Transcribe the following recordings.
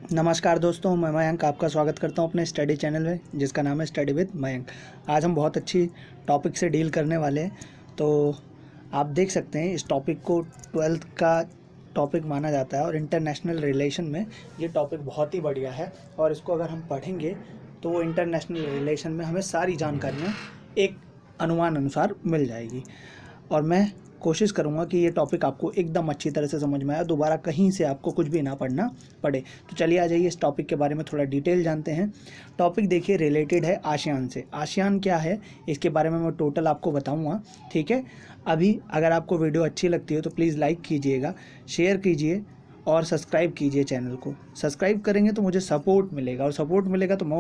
नमस्कार दोस्तों, मैं मयंक आपका स्वागत करता हूं अपने स्टडी चैनल में जिसका नाम है स्टडी विद मयंक। आज हम बहुत अच्छी टॉपिक से डील करने वाले हैं। तो आप देख सकते हैं इस टॉपिक को 12th का टॉपिक माना जाता है और इंटरनेशनल रिलेशन में ये टॉपिक बहुत ही बढ़िया है। और इसको अगर हम पढ़ेंगे तो इंटरनेशनल रिलेशन में हमें सारी जानकारियाँ एक अनुमान अनुसार मिल जाएगी। और मैं कोशिश करूंगा कि ये टॉपिक आपको एकदम अच्छी तरह से समझ में आए, दोबारा कहीं से आपको कुछ भी ना पढ़ना पड़े। तो चलिए आ जाइए इस टॉपिक के बारे में थोड़ा डिटेल जानते हैं। टॉपिक देखिए रिलेटेड है आसियान से। आसियान क्या है इसके बारे में मैं टोटल आपको बताऊंगा, ठीक है। अभी अगर आपको वीडियो अच्छी लगती है तो प्लीज़ लाइक कीजिएगा, शेयर कीजिए और सब्सक्राइब कीजिए चैनल को। सब्सक्राइब करेंगे तो मुझे सपोर्ट मिलेगा और सपोर्ट मिलेगा तो मैं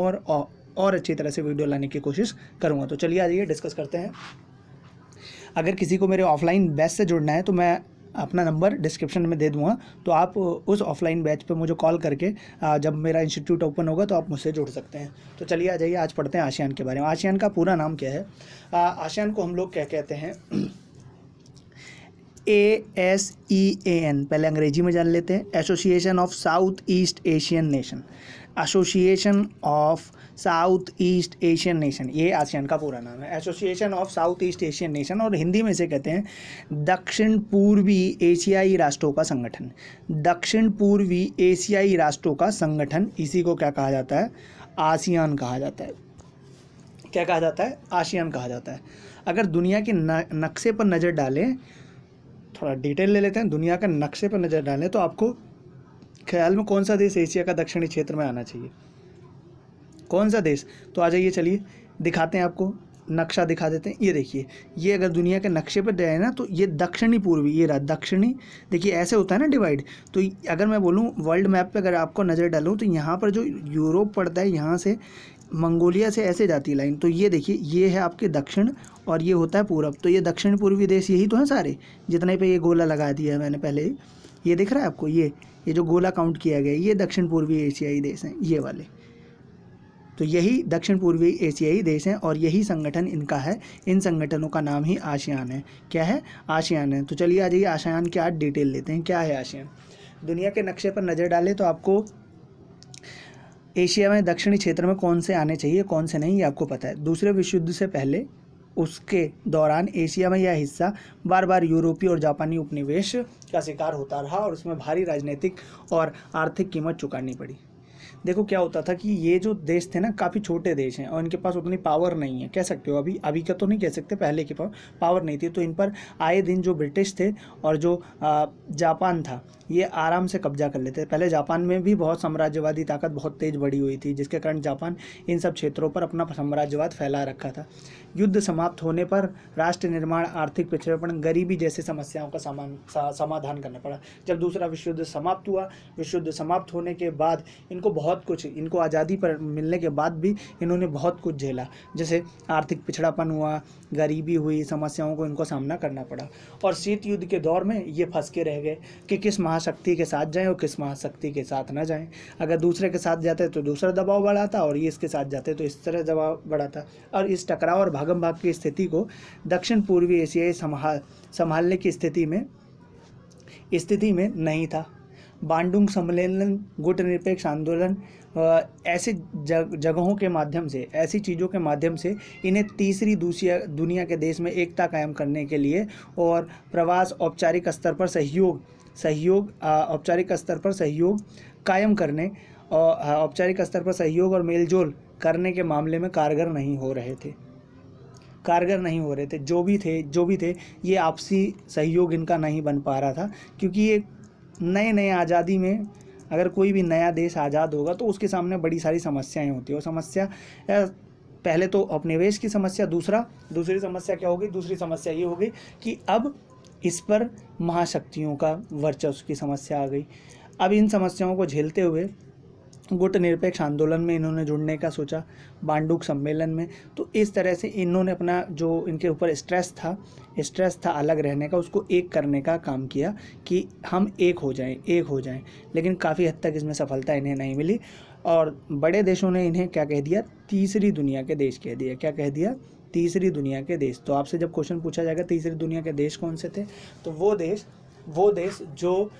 और अच्छी तरह से वीडियो लाने की कोशिश करूँगा। तो चलिए आ जाइए डिस्कस करते हैं। अगर किसी को मेरे ऑफलाइन बैच से जुड़ना है तो मैं अपना नंबर डिस्क्रिप्शन में दे दूंगा, तो आप उस ऑफलाइन बैच पे मुझे कॉल करके जब मेरा इंस्टीट्यूट ओपन होगा तो आप मुझसे जुड़ सकते हैं। तो चलिए आ जाइए, आज पढ़ते हैं आसियान के बारे में। आसियान का पूरा नाम क्या है? आसियान को हम लोग क्या कहते हैं? ASEAN, पहले अंग्रेजी में जान लेते हैं। Association of south east Asian nation. Association of south east Asian nation, ये आसियान का पूरा नाम है, association of south east Asian nation. और हिंदी में इसे कहते हैं दक्षिण पूर्वी एशियाई राष्ट्रों का संगठन। दक्षिण पूर्वी एशियाई राष्ट्रों का संगठन, इसी को क्या कहा जाता है? आसियान कहा जाता है। क्या कहा जाता है? आसियान कहा जाता है। अगर दुनिया के नक्शे पर नज़र डालें, थोड़ा डिटेल ले लेते हैं। दुनिया के नक्शे पर नज़र डालें तो आपको ख्याल में कौन सा देश एशिया का दक्षिणी क्षेत्र में आना चाहिए? कौन सा देश? तो आ जाइए, चलिए दिखाते हैं आपको, नक्शा दिखा देते हैं। ये देखिए, ये अगर दुनिया के नक्शे पर जाए ना तो ये दक्षिणी पूर्वी, ये रहा दक्षिणी। देखिए ऐसे होता है ना डिवाइड। तो अगर मैं बोलूँ वर्ल्ड मैप पे अगर आपको नज़र डालूँ तो यहाँ पर जो यूरोप पड़ता है, यहाँ से मंगोलिया से ऐसे जाती है लाइन। तो ये देखिए, ये है आपके दक्षिण और ये होता है पूरब। तो ये दक्षिण पूर्वी देश यही तो हैं सारे, जितने पे ये गोला लगा दिया है मैंने पहले ही। ये दिख रहा है आपको? ये जो गोला काउंट किया गया है, ये दक्षिण पूर्वी एशियाई देश हैं, ये वाले। तो यही दक्षिण पूर्वी एशियाई देश हैं और यही संगठन इनका है। इन संगठनों का नाम ही आसियान है। क्या है? आसियान है। तो चलिए आ जाइए आसियान की आज डिटेल लेते हैं। क्या है आसियान? दुनिया के नक्शे पर नज़र डालें तो आपको एशिया में दक्षिणी क्षेत्र में कौन से आने चाहिए, कौन से नहीं, ये आपको पता है। दूसरे विश्व युद्ध से पहले उसके दौरान एशिया में यह हिस्सा बार बार यूरोपीय और जापानी उपनिवेश का शिकार होता रहा और उसमें भारी राजनीतिक और आर्थिक कीमत चुकानी पड़ी। देखो क्या होता था कि ये जो देश थे ना, काफ़ी छोटे देश हैं और इनके पास उतनी पावर नहीं है, कह सकते हो। अभी का तो नहीं कह सकते, पहले की पावर नहीं थी। तो इन पर आए दिन जो ब्रिटिश थे और जो जापान था, ये आराम से कब्जा कर लेते थे। पहले जापान में भी बहुत साम्राज्यवादी ताकत बहुत तेज बढ़ी हुई थी, जिसके कारण जापान इन सब क्षेत्रों पर अपना साम्राज्यवाद फैला रखा था। युद्ध समाप्त होने पर राष्ट्र निर्माण, आर्थिक पिछड़ेपन, गरीबी जैसे समस्याओं का समाधान करना पड़ा। जब दूसरा विश्व युद्ध समाप्त हुआ, विश्व युद्ध समाप्त होने के बाद इनको आज़ादी पर मिलने के बाद भी इन्होंने बहुत कुछ झेला। जैसे आर्थिक पिछड़ापन हुआ, गरीबी हुई, समस्याओं को इनको सामना करना पड़ा। और शीत युद्ध के दौर में ये फंस के रह गए कि किस महाशक्ति के साथ जाएं और किस महाशक्ति के साथ ना जाएं। अगर दूसरे के साथ जाते तो दूसरा दबाव बढ़ाता और ये इसके साथ जाते तो इस तरह दबाव बढ़ाता। और इस टकराव और भागम भाग की स्थिति को दक्षिण पूर्वी एशियाई संभालने की स्थिति में नहीं था। बांडुंग सम्मेलन, गुटनिरपेक्ष आंदोलन, ऐसे जगहों के माध्यम से, ऐसी चीज़ों के माध्यम से इन्हें तीसरी दुनिया के देश में एकता कायम करने के लिए और प्रवास औपचारिक स्तर पर सहयोग कायम करने और औपचारिक स्तर पर सहयोग और मेलजोल करने के मामले में कारगर नहीं हो रहे थे। जो भी थे ये आपसी सहयोग इनका नहीं बन पा रहा था, क्योंकि ये नए आज़ादी में अगर कोई भी नया देश आज़ाद होगा तो उसके सामने बड़ी सारी समस्याएं होती है। और समस्या पहले तो उपनिवेश की समस्या, दूसरी समस्या क्या होगी? दूसरी समस्या ये होगी कि अब इस पर महाशक्तियों का वर्चस्व की समस्या आ गई। अब इन समस्याओं को झेलते हुए गुटनिरपेक्ष आंदोलन में इन्होंने जुड़ने का सोचा, बांडुक सम्मेलन में। तो इस तरह से इन्होंने अपना जो इनके ऊपर स्ट्रेस था अलग रहने का, उसको एक करने का काम किया कि हम एक हो जाएं। लेकिन काफ़ी हद तक इसमें सफलता इन्हें नहीं मिली और बड़े देशों ने इन्हें क्या कह दिया? तीसरी दुनिया के देश कह दिया। क्या कह दिया? तीसरी दुनिया के देश। तो आपसे जब क्वेश्चन पूछा जाएगा तीसरी दुनिया के देश कौन से थे, तो वो देश जो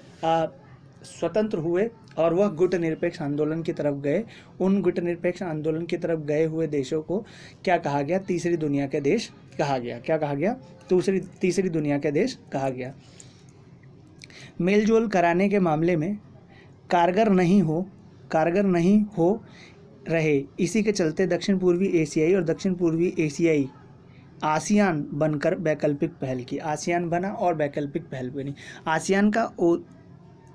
स्वतंत्र हुए और वह गुटनिरपेक्ष आंदोलन की तरफ गए, उन गुटनिरपेक्ष आंदोलन की तरफ गए हुए देशों को क्या कहा गया? तीसरी दुनिया के देश कहा गया। क्या कहा गया? तीसरी दुनिया के देश कहा गया। मेलजोल कराने के मामले में कारगर नहीं हो रहे, इसी के चलते दक्षिण पूर्वी एशियाई और दक्षिण पूर्वी एशियाई आसियान बनकर वैकल्पिक पहल की। आसियान बना और वैकल्पिक पहल बनी। आसियान का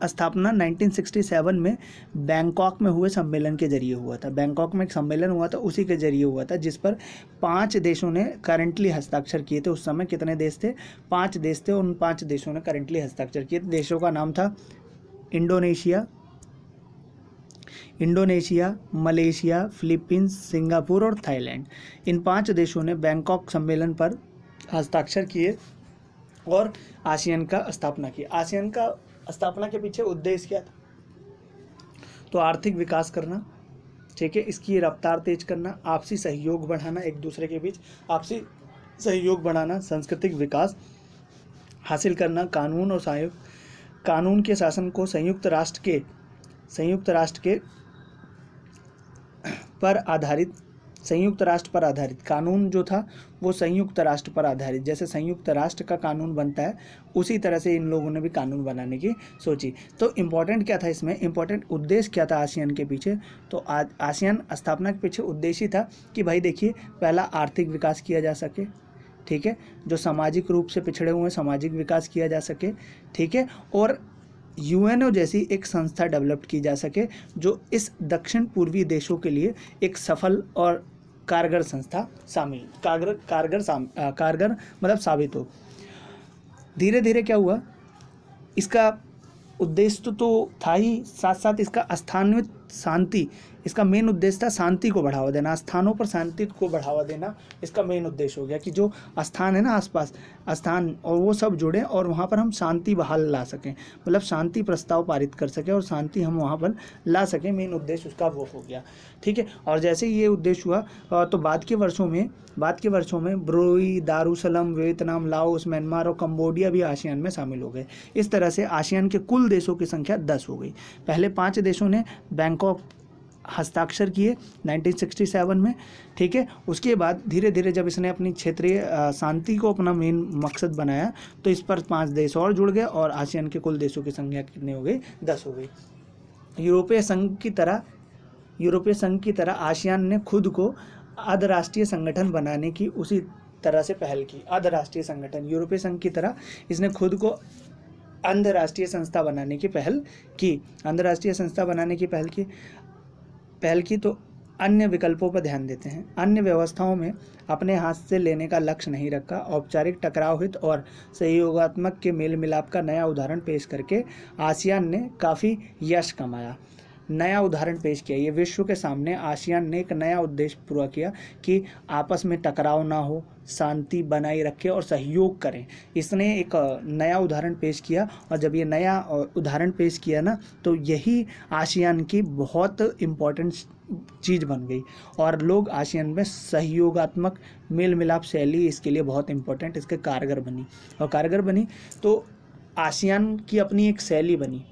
स्थापना 1967 में बैंकॉक में हुए सम्मेलन के जरिए हुआ था। बैंकॉक में एक सम्मेलन हुआ था, उसी के जरिए हुआ था, जिस पर 5 देशों ने करंटली हस्ताक्षर किए थे। उस समय कितने देश थे? 5 देश थे। उन 5 देशों ने करंटली हस्ताक्षर किए थे। देशों का नाम था इंडोनेशिया, मलेशिया, फिलीपींस, सिंगापुर और थाईलैंड। इन 5 देशों ने बैंकॉक सम्मेलन पर हस्ताक्षर किए और आसियान का स्थापना की। आसियान का स्थापना के पीछे उद्देश्य क्या था? तो आर्थिक विकास करना, ठीक है, इसकी रफ्तार तेज करना, आपसी सहयोग बढ़ाना, एक दूसरे के बीच आपसी सहयोग बढ़ाना, सांस्कृतिक विकास हासिल करना, कानून के शासन को संयुक्त राष्ट्र पर आधारित कानून जो था वो संयुक्त राष्ट्र पर आधारित, जैसे संयुक्त राष्ट्र का कानून बनता है उसी तरह से इन लोगों ने भी कानून बनाने की सोची। तो इम्पोर्टेंट क्या था इसमें? इम्पोर्टेंट उद्देश्य क्या था आसियान के पीछे? तो आसियान स्थापना के पीछे उद्देश्य था कि भाई देखिए, पहला आर्थिक विकास किया जा सके, ठीक है, जो सामाजिक रूप से पिछड़े हुए हैं सामाजिक विकास किया जा सके, ठीक है, और यूएनओ जैसी एक संस्था डेवलप की जा सके जो इस दक्षिण पूर्वी देशों के लिए एक सफल और कारगर संस्था कारगर मतलब साबित हो। धीरे धीरे क्या हुआ, इसका उद्देश्य तो था ही, साथ साथ इसका स्थानिक शांति, इसका मेन उद्देश्य था शांति को बढ़ावा देना, स्थानों पर शांति को बढ़ावा देना इसका मेन उद्देश्य हो गया कि जो स्थान है ना आसपास स्थान, और वो सब जुड़े और वहाँ पर हम शांति बहाल ला सकें, मतलब शांति प्रस्ताव पारित कर सकें और शांति हम वहाँ पर ला सकें, मेन उद्देश्य उसका वो हो गया, ठीक है। और जैसे ये उद्देश्य हुआ तो बाद के वर्षों में Brunei, Darussalam, Vietnam, Laos, Myanmar और कंबोडिया भी आसियान में शामिल हो गए। इस तरह से आसियान के कुल देशों की संख्या 10 हो गई। पहले 5 देशों ने बैंकॉक हस्ताक्षर किए 1967 में, ठीक है। उसके बाद धीरे धीरे जब इसने अपनी क्षेत्रीय शांति को अपना मेन मकसद बनाया तो इस पर 5 देश और जुड़ गए और आसियान के कुल देशों की संख्या कितनी हो गई? 10 हो गई। यूरोपीय संघ की तरह आसियान ने खुद को अंतर्राष्ट्रीय संगठन बनाने की उसी तरह से पहल की। अंतर्राष्ट्रीय संगठन, यूरोपीय संघ की तरह इसने खुद को अंतर्राष्ट्रीय संस्था बनाने की पहल की। तो अन्य विकल्पों पर ध्यान देते हैं। अन्य व्यवस्थाओं में अपने हाथ से लेने का लक्ष्य नहीं रखा। औपचारिक टकराव हित और सहयोगात्मक के मेल मिलाप का नया उदाहरण पेश करके आसियान ने काफ़ी यश कमाया। नया उदाहरण पेश किया, ये विश्व के सामने आसियान ने एक नया उद्देश्य पूरा किया कि आपस में टकराव ना हो, शांति बनाए रखे और सहयोग करें। इसने एक नया उदाहरण पेश किया और जब ये नया उदाहरण पेश किया ना तो यही आसियान की बहुत इम्पोर्टेंट चीज़ बन गई और लोग आसियान में सहयोगात्मक मेल मिलाप शैली इसके लिए बहुत इम्पोर्टेंट, इसके कारगर बनी तो आसियान की अपनी एक शैली बनी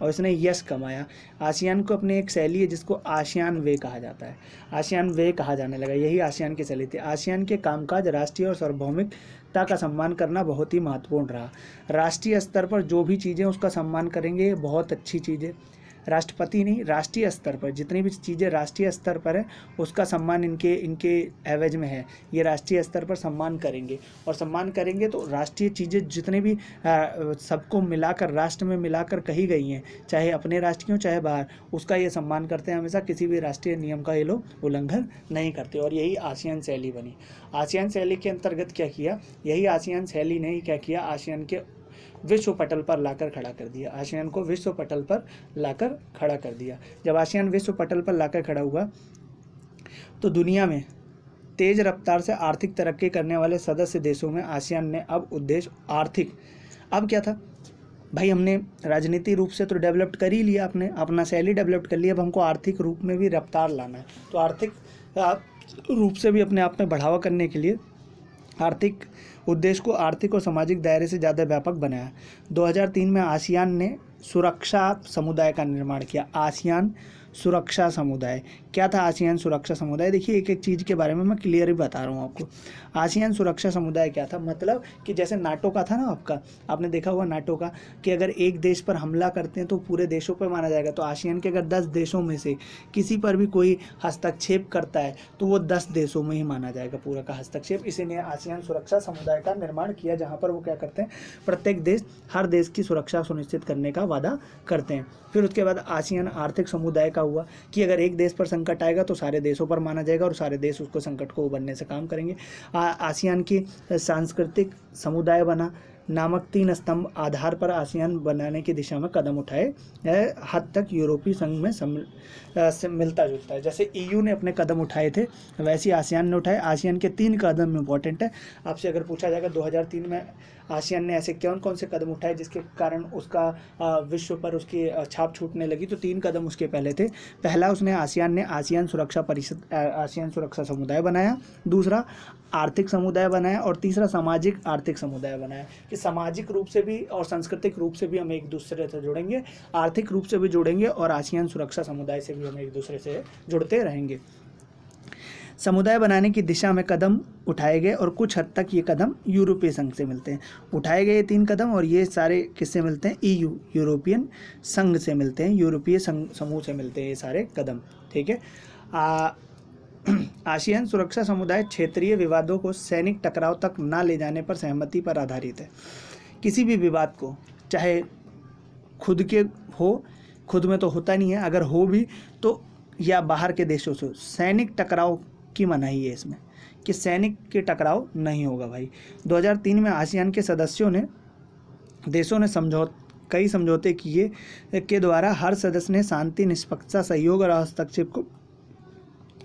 और इसने यश कमाया। आसियान को अपनी एक शैली है जिसको आसियान वे कहा जाता है, आसियान वे कहा जाने लगा, यही आसियान की शैली थी। आसियान के कामकाज राष्ट्रीय और सार्वभौमिकता का सम्मान करना बहुत ही महत्वपूर्ण रहा। राष्ट्रीय स्तर पर जो भी चीज़ें उसका सम्मान करेंगे ये बहुत अच्छी चीज़ें, राष्ट्रपति नहीं, राष्ट्रीय स्तर पर जितनी भी चीज़ें राष्ट्रीय स्तर पर है उसका सम्मान इनके एवज में है। ये राष्ट्रीय स्तर पर सम्मान करेंगे और सम्मान करेंगे तो राष्ट्रीय चीज़ें जितने भी सबको मिलाकर राष्ट्र में मिलाकर कही गई हैं, चाहे अपने राष्ट्र की हो चाहे बाहर, उसका ये सम्मान करते हैं हमेशा। किसी भी राष्ट्रीय नियम का ये लोग उल्लंघन नहीं करते और यही आसियान शैली बनी। आसियान शैली के अंतर्गत क्या किया, यही आसियान शैली ने क्या किया, आसियान के विश्व पटल पर लाकर खड़ा कर दिया। आसियान को विश्व पटल पर लाकर खड़ा कर दिया। जब आसियान विश्व पटल पर लाकर खड़ा हुआ तो दुनिया में तेज रफ्तार से आर्थिक तरक्की करने वाले सदस्य देशों में आसियान ने अब उद्देश्य आर्थिक, अब क्या था भाई, हमने राजनीतिक रूप से तो डेवलप कर ही लिया, अपने अपना शैली डेवलप कर लिया, अब हमको आर्थिक रूप में भी रफ्तार लाना है। तो आर्थिक रूप से भी अपने आप में बढ़ावा करने के लिए आर्थिक उद्देश्य को आर्थिक और सामाजिक दायरे से ज़्यादा व्यापक बनाया। 2003 में आसियान ने सुरक्षा समुदाय का निर्माण किया। आसियान सुरक्षा समुदाय क्या था? आसियान सुरक्षा समुदाय, देखिए एक एक चीज़ के बारे में मैं क्लियर ही बता रहा हूँ आपको। आसियान सुरक्षा समुदाय क्या था? मतलब कि जैसे नाटो का था ना आपका, आपने देखा होगा नाटो का, कि अगर एक देश पर हमला करते हैं तो पूरे देशों पर माना जाएगा। तो आसियान के अगर 10 देशों में से किसी पर भी कोई हस्तक्षेप करता है तो वो 10 देशों में ही माना जाएगा पूरा का हस्तक्षेप। इसीलिए आसियान सुरक्षा समुदाय का निर्माण किया, जहाँ पर वो क्या करते हैं, प्रत्येक देश हर देश की सुरक्षा सुनिश्चित करने का वादा करते हैं। फिर उसके बाद आसियान आर्थिक समुदाय का हुआ कि अगर एक देश पर संकट आएगा तो सारे देशों पर माना जाएगा और सारे देश उसको संकट को उबरने से काम करेंगे। आसियान की सांस्कृतिक समुदाय बना, नामक 3 स्तंभ आधार पर आसियान बनाने की दिशा में कदम उठाए, हद तक यूरोपीय संघ में से मिलता जुलता है। जैसे EU ने अपने कदम उठाए थे वैसे आसियान ने उठाए। आसियान के 3 कदम इंपॉर्टेंट है। आपसे अगर पूछा जाएगा 2003 में आसियान ने ऐसे कौन कौन से कदम उठाए जिसके कारण उसका विश्व पर उसकी छाप छूटने लगी, तो 3 कदम उसके पहले थे। पहला, उसने आसियान ने आसियान सुरक्षा परिषद, आसियान सुरक्षा समुदाय बनाया। दूसरा, आर्थिक समुदाय बनाया। और तीसरा, सामाजिक आर्थिक समुदाय बनाया, कि सामाजिक रूप से भी और सांस्कृतिक रूप से भी हम एक दूसरे से जुड़ेंगे, आर्थिक रूप से भी जुड़ेंगे और आसियान सुरक्षा समुदाय से भी हम एक दूसरे से जुड़ते रहेंगे। समुदाय बनाने की दिशा में कदम उठाए गए और कुछ हद तक ये कदम यूरोपीय संघ से मिलते हैं। उठाए गए 3 कदम और ये सारे किससे मिलते हैं? EU यूरोपियन संघ से मिलते हैं, यूरोपीय समूह से मिलते हैं ये सारे कदम। ठीक है। आसियान सुरक्षा समुदाय क्षेत्रीय विवादों को सैनिक टकराव तक ना ले जाने पर सहमति पर आधारित है। किसी भी विवाद को, चाहे खुद के हो, खुद में तो होता नहीं है, अगर हो भी तो या बाहर के देशों से, सैनिक टकराव की मनाही है इसमें, कि सैनिक के टकराव नहीं होगा भाई। 2003 में आसियान के देशों ने कई समझौते किए के द्वारा हर सदस्य ने शांति, निष्पक्षता, सहयोग और हस्तक्षेप को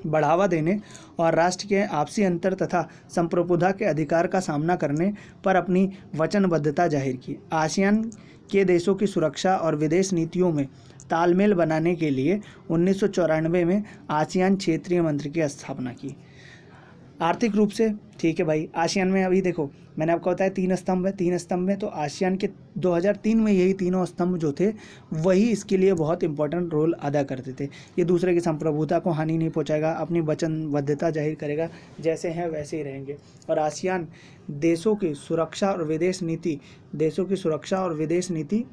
बढ़ावा देने और राष्ट्र के आपसी अंतर तथा संप्रभुता के अधिकार का सामना करने पर अपनी वचनबद्धता जाहिर की। आसियान के देशों की सुरक्षा और विदेश नीतियों में तालमेल बनाने के लिए 1994 में आसियान क्षेत्रीय मंत्री की स्थापना की। आर्थिक रूप से, ठीक है भाई, आसियान में अभी देखो मैंने आपको बताया 3 स्तंभ है। 3 स्तंभ में तो आसियान के 2003 में यही तीनों स्तंभ जो थे वही इसके लिए बहुत इंपॉर्टेंट रोल अदा करते थे। ये दूसरे की संप्रभुता को हानि नहीं पहुंचाएगा, अपनी वचनबद्धता जाहिर करेगा, जैसे हैं वैसे ही रहेंगे। और आसियान देशों की सुरक्षा और विदेश नीति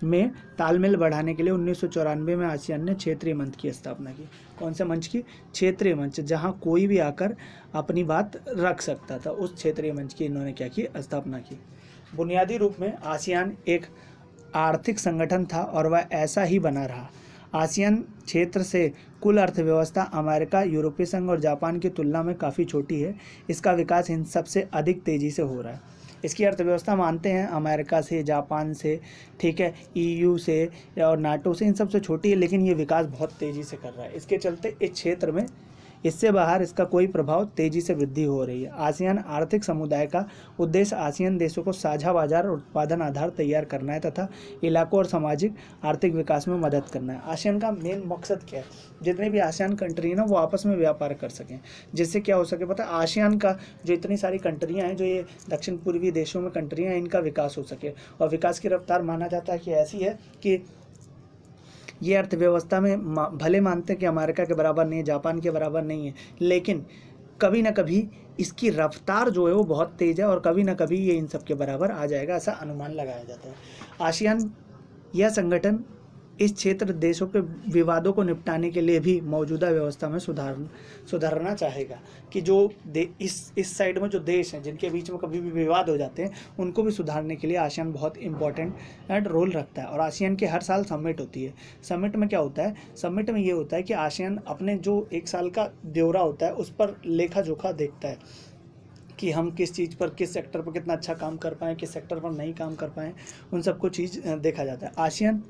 में तालमेल बढ़ाने के लिए 1994 में आसियान ने क्षेत्रीय मंच की स्थापना की। कौन से मंच की? क्षेत्रीय मंच, जहां कोई भी आकर अपनी बात रख सकता था, उस क्षेत्रीय मंच की इन्होंने क्या की? स्थापना की। बुनियादी रूप में आसियान एक आर्थिक संगठन था और वह ऐसा ही बना रहा। आसियान क्षेत्र से कुल अर्थव्यवस्था अमेरिका, यूरोपीय संघ और जापान की तुलना में काफ़ी छोटी है। इसका विकास इन सबसे अधिक तेज़ी से हो रहा है। इसकी अर्थव्यवस्था मानते हैं अमेरिका से, जापान से, ठीक है, EU से और नाटो से, इन सब से छोटी है, लेकिन ये विकास बहुत तेज़ी से कर रहा है। इसके चलते इस क्षेत्र में इससे बाहर इसका कोई प्रभाव तेज़ी से वृद्धि हो रही है। आसियान आर्थिक समुदाय का उद्देश्य आसियान देशों को साझा बाजार और उत्पादन आधार तैयार करना है तथा इलाकों और सामाजिक आर्थिक विकास में मदद करना है। आसियान का मेन मकसद क्या है? जितने भी आसियान कंट्री है ना, वो आपस में व्यापार कर सकें, जिससे क्या हो सके पता है, आसियान का जो इतनी सारी कंट्रियाँ हैं, जो ये दक्षिण पूर्वी देशों में कंट्रियाँ हैं, इनका विकास हो सके। और विकास की रफ्तार माना जाता है कि ऐसी है कि ये अर्थव्यवस्था में भले मानते हैं कि अमेरिका के बराबर नहीं है, जापान के बराबर नहीं है, लेकिन कभी ना कभी इसकी रफ्तार जो है वो बहुत तेज़ है और कभी ना कभी ये इन सब के बराबर आ जाएगा, ऐसा अनुमान लगाया जाता है। आसियान यह संगठन इस क्षेत्र देशों के विवादों को निपटाने के लिए भी मौजूदा व्यवस्था में सुधारना चाहेगा, कि जो इस साइड में जो देश हैं जिनके बीच में कभी भी विवाद हो जाते हैं, उनको भी सुधारने के लिए आसियान बहुत इंपॉर्टेंट रोल रखता है। और आसियान की हर साल समिट होती है। समिट में क्या होता है? समिट में ये होता है कि आसियान अपने जो 1 साल का ब्यौरा होता है उस पर लेखा जोखा देखता है कि हम किस चीज़ पर, किस सेक्टर पर कितना अच्छा काम कर पाएँ, किस सेक्टर पर नहीं काम कर पाएँ, उन सबको चीज़ देखा जाता है। आसियान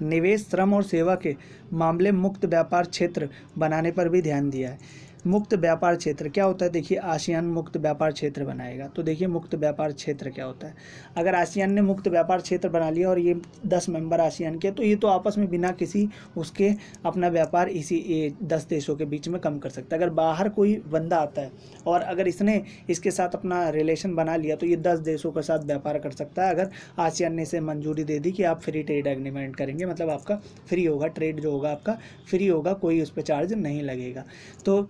निवेश, श्रम और सेवा के मामले मुक्त व्यापार क्षेत्र बनाने पर भी ध्यान दिया है। मुक्त व्यापार क्षेत्र क्या होता है, देखिए आसियान मुक्त व्यापार क्षेत्र बनाएगा। तो देखिए मुक्त व्यापार क्षेत्र क्या होता है, अगर आसियान ने मुक्त व्यापार क्षेत्र बना लिया और ये 10 मेंबर आसियान के, तो ये तो आपस में बिना किसी उसके अपना व्यापार इसी 10 देशों के बीच में कम कर सकता है। अगर बाहर कोई बंदा आता है और अगर इसने इसके साथ अपना रिलेशन बना लिया तो ये 10 देशों के साथ व्यापार कर सकता है, अगर आसियान ने इसे मंजूरी दे दी कि आप फ्री ट्रेड एग्रीमेंट करेंगे, मतलब आपका फ्री होगा, ट्रेड जो होगा आपका फ्री होगा, कोई उस पर चार्ज नहीं लगेगा। तो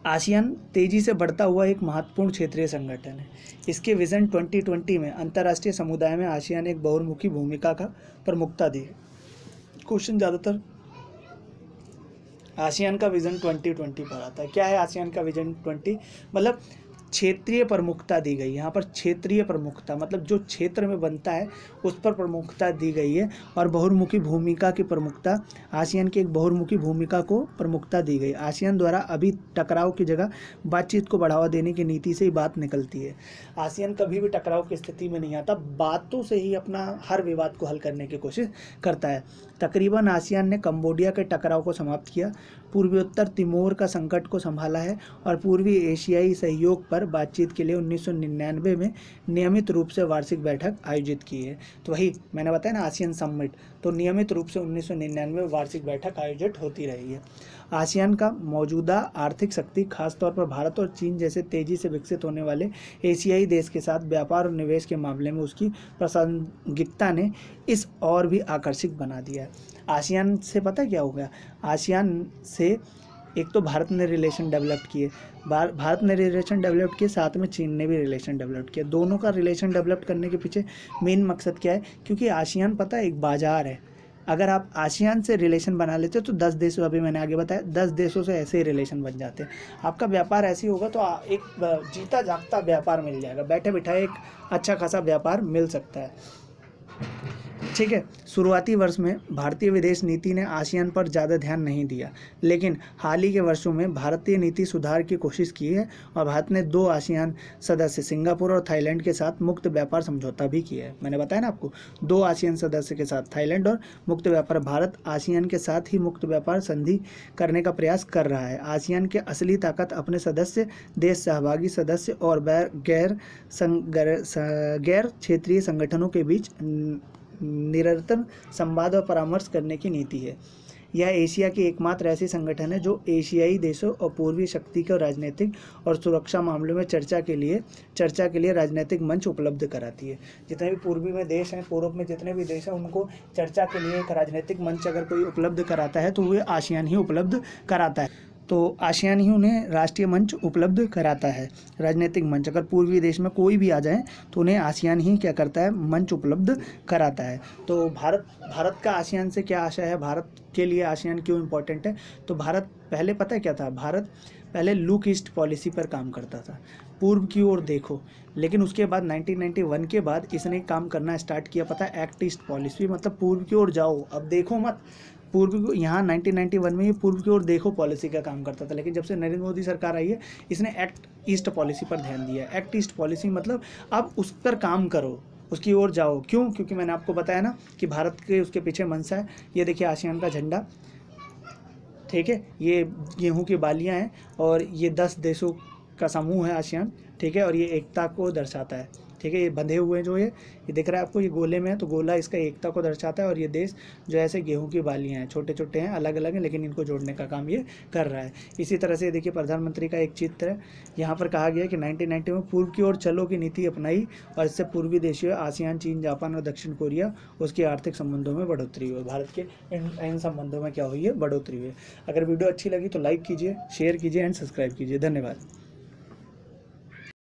आसियान तेजी से बढ़ता हुआ एक महत्वपूर्ण क्षेत्रीय संगठन है। इसके विजन 2020 में अंतर्राष्ट्रीय समुदाय में आसियान एक बहुमुखी भूमिका का प्रमुखता दी। क्वेश्चन ज़्यादातर आसियान का विजन 2020 पर आता है। क्या है आसियान का विजन 20, मतलब क्षेत्रीय प्रमुखता दी गई। यहाँ पर क्षेत्रीय प्रमुखता मतलब जो क्षेत्र में बनता है उस पर प्रमुखता दी गई है, और बहुमुखी भूमिका की प्रमुखता, आसियान की एक बहुमुखी भूमिका को प्रमुखता दी गई। आसियान द्वारा अभी टकराव की जगह बातचीत को बढ़ावा देने की नीति से ही बात निकलती है। आसियान कभी भी टकराव की स्थिति में नहीं आता, बातों से ही अपना हर विवाद को हल करने की कोशिश करता है। तकरीबन आसियान ने कंबोडिया के टकराव को समाप्त किया, पूर्वोत्तर तिमोर का संकट को संभाला है और पूर्वी एशियाई सहयोग पर बातचीत के लिए 1999 में नियमित रूप से वार्षिक बैठक आयोजित की है। तो वही मैंने बताया ना आसियान समिट, तो नियमित रूप से 1999 में वार्षिक बैठक आयोजित होती रही है। आसियान का मौजूदा आर्थिक शक्ति खासतौर पर भारत और चीन जैसे तेजी से विकसित होने वाले एशियाई देश के साथ व्यापार और निवेश के मामले में उसकी प्रासंगिकता ने इस और भी आकर्षक बना दिया है। आसियान से पता क्या हो गया, आसियान से एक तो भारत ने रिलेशन डेवलप किए, भारत ने रिलेशन डेवलप किए, साथ में चीन ने भी रिलेशन डेवलप किया। दोनों का रिलेशन डेवलप करने के पीछे मेन मकसद क्या है, क्योंकि आसियान पता है एक बाजार है। अगर आप आसियान से रिलेशन बना लेते हो तो 10 देशों, अभी मैंने आगे बताया 10 देशों से ऐसे ही रिलेशन बन जाते हैं। आपका व्यापार ऐसे ही होगा तो एक जीता जागता व्यापार मिल जाएगा, बैठे बिठाए एक अच्छा खासा व्यापार मिल सकता है। ठीक है, शुरुआती वर्ष में भारतीय विदेश नीति ने आसियान पर ज़्यादा ध्यान नहीं दिया, लेकिन हाल ही के वर्षों में भारतीय नीति सुधार की कोशिश की है और भारत ने 2 आसियान सदस्य सिंगापुर और थाईलैंड के साथ मुक्त व्यापार समझौता भी किया है। मैंने बताया ना आपको, 2 आसियान सदस्य के साथ थाईलैंड और मुक्त व्यापार। भारत आसियान के साथ ही मुक्त व्यापार संधि करने का प्रयास कर रहा है। आसियान की असली ताकत अपने सदस्य देश, सहभागी सदस्य और गैर क्षेत्रीय संगठनों के बीच निरंतर संवाद और परामर्श करने की नीति है। यह एशिया की एकमात्र ऐसी संगठन है जो एशियाई देशों और पूर्वी शक्ति को राजनीतिक और सुरक्षा मामलों में चर्चा के लिए राजनीतिक मंच उपलब्ध कराती है। जितने भी पूर्वी में देश हैं, पूर्व में जितने भी देश हैं, उनको चर्चा के लिए एक राजनीतिक मंच अगर कोई उपलब्ध कराता है तो वह आसियान ही उपलब्ध कराता है। तो आसियान ही उन्हें राष्ट्रीय मंच उपलब्ध कराता है, राजनीतिक मंच। अगर पूर्वी देश में कोई भी आ जाए तो उन्हें आसियान ही क्या करता है, मंच उपलब्ध कराता है। तो भारत का आसियान से क्या आशा है, भारत के लिए आसियान क्यों इम्पोर्टेंट है। तो भारत पहले पता है क्या था, भारत पहले लुक ईस्ट पॉलिसी पर काम करता था, पूर्व की ओर देखो। लेकिन उसके बाद 1991 के बाद इसने काम करना स्टार्ट किया, पता है, एक्ट ईस्ट पॉलिसी, मतलब पूर्व की ओर जाओ, अब देखो मत। पूर्व यहाँ 1991 में ये पूर्व की ओर देखो पॉलिसी का काम करता था, लेकिन जब से नरेंद्र मोदी सरकार आई है इसने एक्ट ईस्ट पॉलिसी पर ध्यान दिया है। एक्ट ईस्ट पॉलिसी मतलब अब उस पर काम करो, उसकी ओर जाओ। क्यों? क्योंकि मैंने आपको बताया ना कि भारत के उसके पीछे मंशा है। ये देखिए आसियान का झंडा, ठीक है, ये गेहूं की बालियां हैं और ये 10 देशों का समूह है आसियान, ठीक है, और ये एकता को दर्शाता है। ठीक है, ये बंधे हुए हैं जो ये दिख रहा है आपको, ये गोले में है, तो गोला इसका एकता को दर्शाता है। और ये देश जो ऐसे गेहूं की बालियां हैं, छोटे छोटे हैं, अलग अलग हैं, लेकिन इनको जोड़ने का काम ये कर रहा है। इसी तरह से देखिए प्रधानमंत्री का एक चित्र है, यहाँ पर कहा गया कि 1990 में पूर्व की ओर चलो की नीति अपनाई और इससे पूर्वी देशों आसियान, चीन, जापान और दक्षिण कोरिया उसके आर्थिक संबंधों में बढ़ोतरी हुई। भारत के इन संबंधों में क्या हुई है, बढ़ोतरी हुई है। अगर वीडियो अच्छी लगी तो लाइक कीजिए, शेयर कीजिए एंड सब्सक्राइब कीजिए। धन्यवाद।